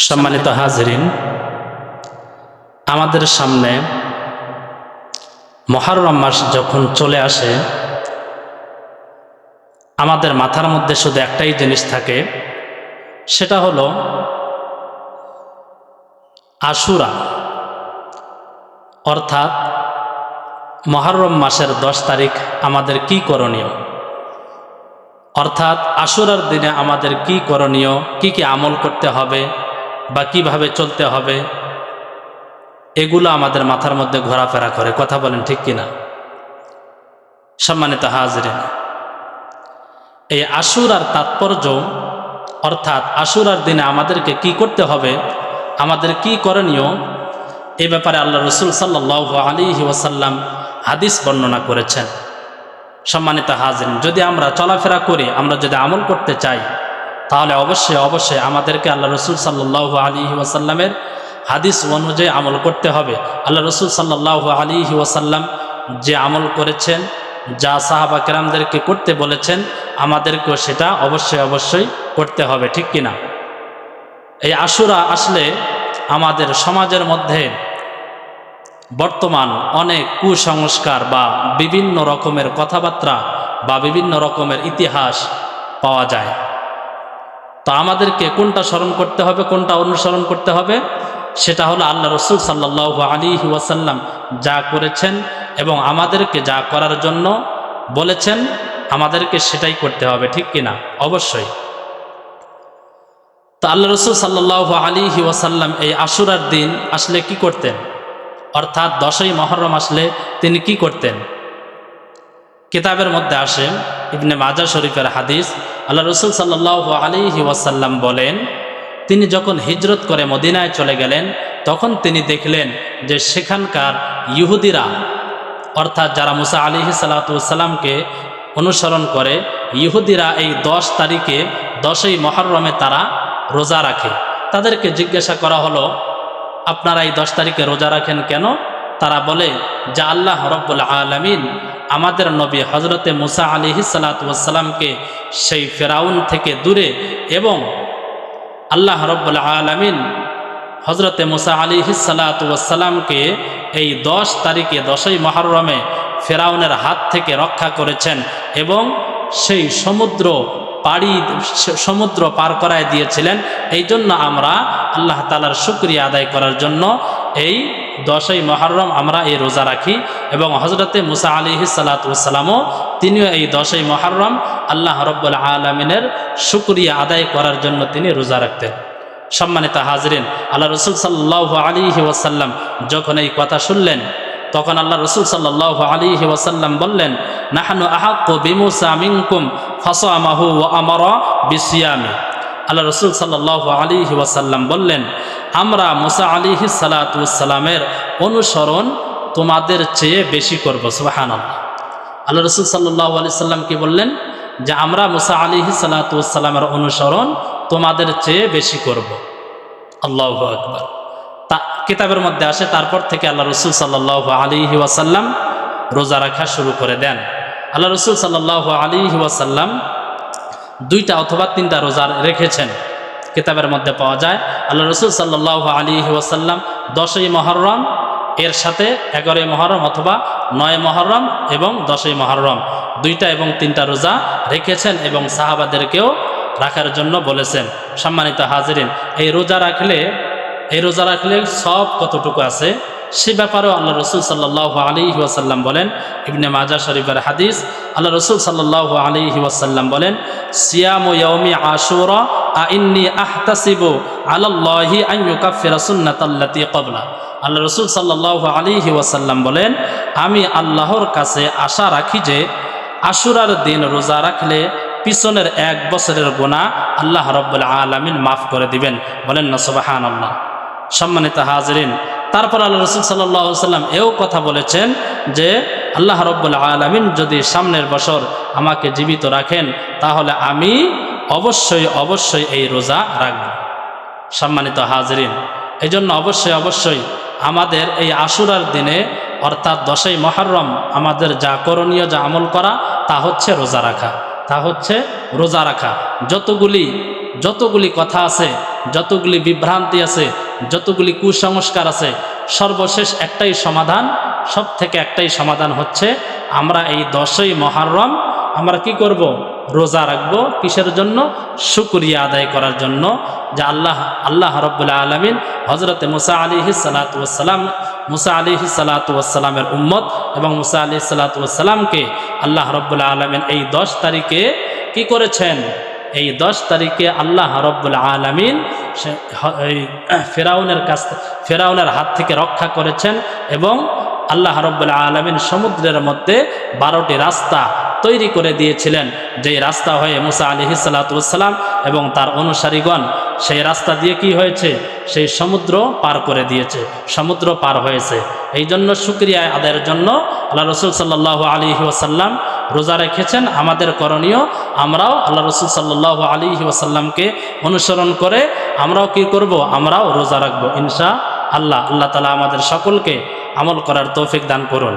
সম্মানিত হাজরিন, আমাদের সামনে মুহররম মাস যখন চলে আসে, আমাদের মাথার মধ্যে শুধু একটাই জিনিস থাকে, সেটা হলো আশুরা, অর্থাৎ মুহররম মাসের 10 তারিখ আমাদের কি করণীয়, অর্থাৎ আশুরার দিনে আমাদের কি করণীয়, কি কি আমল করতে হবে বা কিভাবে চলতে হবে, এগুলো আমাদের মাথার মধ্যে ঘোরাফেরা করে। কথা বলেন ঠিক কিনা? সম্মানিত হাজরিন, এই আশুরার তাৎপর্য, অর্থাৎ আশুরার দিনে আমাদেরকে কি করতে হবে, আমাদের কি করণীয়, এ ব্যাপারে আল্লাহ রসুল সাল্লাল্লাহু আলাইহি ওয়াসাল্লাম হাদিস বর্ণনা করেছেন। সম্মানিত হাজরিন, যদি আমরা চলাফেরা করি, আমরা যদি আমল করতে চাই, তাহলে অবশ্যই আমাদেরকে আল্লাহ রসুল সাল্লাল্লাহু আলাইহি ওয়াসাল্লামের হাদিস অনুযায়ী আমল করতে হবে। আল্লাহ রসুল সাল্লাল্লাহু আলাইহি ওয়াসাল্লাম যে আমল করেছেন, যা সাহাবা কেরামদেরকে করতে বলেছেন, আমাদেরকেও সেটা অবশ্যই করতে হবে, ঠিক কিনা? এই আশুরা আসলে আমাদের সমাজের মধ্যে বর্তমান অনেক কুসংস্কার বা বিভিন্ন রকমের কথাবার্তা বা বিভিন্ন রকমের ইতিহাস পাওয়া যায়। তো আমাদেরকে কোনটা স্মরণ করতে হবে, কোনটা অনুসরণ করতে হবে, সেটা হলো আল্লাহ রসুল সাল্লাল্লাহু আলাইহি ওয়াসাল্লাম যা করেছেন এবং আমাদেরকে যা করার জন্য বলেছেন, আমাদেরকে সেটাই করতে হবে, ঠিক কিনা? অবশ্যই। তো আল্লাহ রসুল সাল্লাল্লাহু আলাইহি ওয়াসাল্লাম এই আশুরার দিন আসলে কি করতেন, অর্থাৎ 10ই মুহররম আসলে তিনি কি করতেন? কিতাবের মধ্যে আসে, ইবনে মাজাহ শরীফের হাদিস, আল্লাহ রসুল সাল্লাল্লাহু আলাইহি ওয়াসাল্লাম বলেন, তিনি যখন হিজরত করে মদিনায় চলে গেলেন, তখন তিনি দেখলেন যে সেখানকার ইহুদিরা, অর্থাৎ যারা মুসা আলাইহিস সালাতু ওয়াসসালামকে অনুসরণ করে, ইহুদিরা এই 10 তারিখে 10ই মুহররমে তারা রোজা রাখে। তাদেরকে জিজ্ঞাসা করা হলো, আপনারা এই 10 তারিখে রোজা রাখেন কেন? তারা বলে যে আল্লাহ রব্বুল আলামিন আমাদের নবী হজরতে মুসা আলাইহিস সালাতু ওয়াসসালামকে সেই ফেরাউন থেকে দূরে, এবং আল্লাহ রব্বুল আলামিন হজরতে মুসা আলাইহিস সালাতু ওয়াসসালামকে এই 10 তারিখে 10ই মুহররমে ফেরাউনের হাত থেকে রক্ষা করেছেন এবং সেই সমুদ্র পার করায় দিয়েছিলেন। এই জন্য আমরা আল্লাহ তাআলার শুকরিয়া আদায় করার জন্য এই 10ই মুহররম আমরা এই রোজা রাখি। এবং হজরতে মুসা আলাইহিস সালাতু ওয়াসসালামও তিনিও এই 10ই মুহররম আল্লাহ রব্বুল আলামিনের শুকরিয়া আদায় করার জন্য তিনি রোজা রাখতেন। সম্মানিত হাজরিন, আল্লাহ রসুল সাল্লাল্লাহু আলাইহি ওয়াসাল্লাম যখন এই কথা শুনলেন, তখন আল্লাহ রসুল সাল্লাল্লাহু আলাইহি ওয়াসাল্লাম বললেন, নাহনু আহাক্কু বিমুসা মিনকুম ফাসামাহু ওয়া আমারা বিসিয়ামি। আল্লাহ রসুল সাল্লাল্লাহু আলাইহি ওয়াসাল্লাম বললেন, আমরা মুসা আলাইহিস সালাতু ওয়াসসালামের অনুসরণ তোমাদের চেয়ে বেশি করব। সুবহানাল্লাহ। আল্লাহ রসুল সাল্লাল্লাহু আলাইহি সাল্লাম কি বললেন? যে আমরা মুসা আলাইহিস সালাতু ওয়াসসালামের অনুসরণ তোমাদের চেয়ে বেশি করব। আল্লাহু আকবার। কিতাবের মধ্যে আসে, তারপর থেকে আল্লাহ রসুল সাল্লাল্লাহু আলাইহি ওয়াসাল্লাম রোজা রাখা শুরু করে দেন। আল্লাহ রসুল সাল্লাল্লাহু আলাইহি ওয়াসাল্লাম 2টা অথবা 3টা রোজা রেখেছেন, কিতাবের মধ্যে পাওয়া যায়। আল্লাহ রসুল সাল্লাল্লাহু আলাইহি ওয়াসাল্লাম 10ই মুহররম এর সাথে 11ই মুহররম অথবা 9ই মুহররম এবং 10ই মুহররম 2টা এবং 3টা রোজা রেখেছেন এবং সাহাবাদেরকেও রাখার জন্য বলেছেন। সম্মানিত হাজরিন, এই রোজা রাখলে সব কতটুকু আছে সে ব্যাপারেও আল্লাহ রসুল সাল্লাল্লাহু আলাইহি ওয়াসাল্লাম বলেন। ইবনে মাজাহ শরীফের হাদিস, আল্লাহ রসুল সাল্লাল্লাহু আলাইহি ওয়াসাল্লাম বলেন, সিয়ামু ইয়াউমি আশুরা আইন্নী আহতাসিবু আলাল্লাহি আন ইউকাফিরা সুন্নাতাল্লাতী ক্বাবলা। আল্লাহ রসুল সাল্লাল্লাহু আলাইহি ওয়াসাল্লাম বলেন, আমি আল্লাহর কাছে আশা রাখি যে আশুরার দিন রোজা রাখলে পিছনের 1 বছরের গুনাহ আল্লাহ রব্বুল আলামিন মাফ করে দিবেন। বলেন না সুবহানাল্লাহ। সম্মানিত হাজরিন, তারপর আল্লাহ রসুল সাল্লাল্লাহু আলাইহি ওয়াসাল্লাম এও কথা বলেছেন যে আল্লাহ রব্বুল আলামিন যদি সামনের বছর আমাকে জীবিত রাখেন, তাহলে আমি অবশ্যই এই রোজা রাখব। সম্মানিত হাজরিন, এই জন্য অবশ্যই আমাদের এই আশুরার দিনে, অর্থাৎ 10ই মুহররম আমাদের যা করণীয়, যা আমল করা, তা হচ্ছে রোজা রাখা। যতগুলি যতগুলি কথা আছে, যতগুলি বিভ্রান্তি আছে, যতগুলি কুসংস্কার আছে, সর্বশেষ একটাই সমাধান, সব থেকে একটাই সমাধান হচ্ছে আমরা এই 10ই মুহররম আমরা কি করব? রোজা রাখবো। কিসের জন্য? শুকরিয়া আদায় করার জন্য, যে আল্লাহ রাব্বুল আলামিন হযরতে মুসা আলাইহিস সালাতু ওয়াস সালামের উম্মত এবং মুসা আলাইহিস সালাতু ওয়াস সালামকে আল্লাহ রাব্বুল আলামিন এই 10 তারিখে কি করেছেন? এই 10 তারিখে আল্লাহ রাব্বুল আলামিন ফেরাউনের হাত থেকে রক্ষা করেছেন এবং আল্লাহ রাব্বুল আলামিন সমুদ্রের মধ্যে 12টি রাস্তা তৈরি করে দিয়েছিলেন, যেই রাস্তা হয়ে মুসা আলাইহিস সালাতু ওয়াস সালাম এবং তার অনুসারীগণ সেই রাস্তা দিয়ে কি হয়েছে? সেই সমুদ্র পার করে দিয়েছে, সমুদ্র পার হয়েছে। এই জন্য শুকরিয়া আদায়ের জন্য আল্লাহ রসুল সাল্লাল্লাহু আলাইহি ওয়াসাল্লাম রোজা রেখেছেন। আমাদের করণীয়, আমরাও আল্লাহ রসুল সাল্লাল্লাহু আলাইহি ওয়াসাল্লামকে অনুসরণ করে আমরাও কি করব? আমরাও রোজা রাখবো ইনশাআল্লাহ। আল্লাহ তাআলা আমাদের সকলকে আমল করার তৌফিক দান করুন।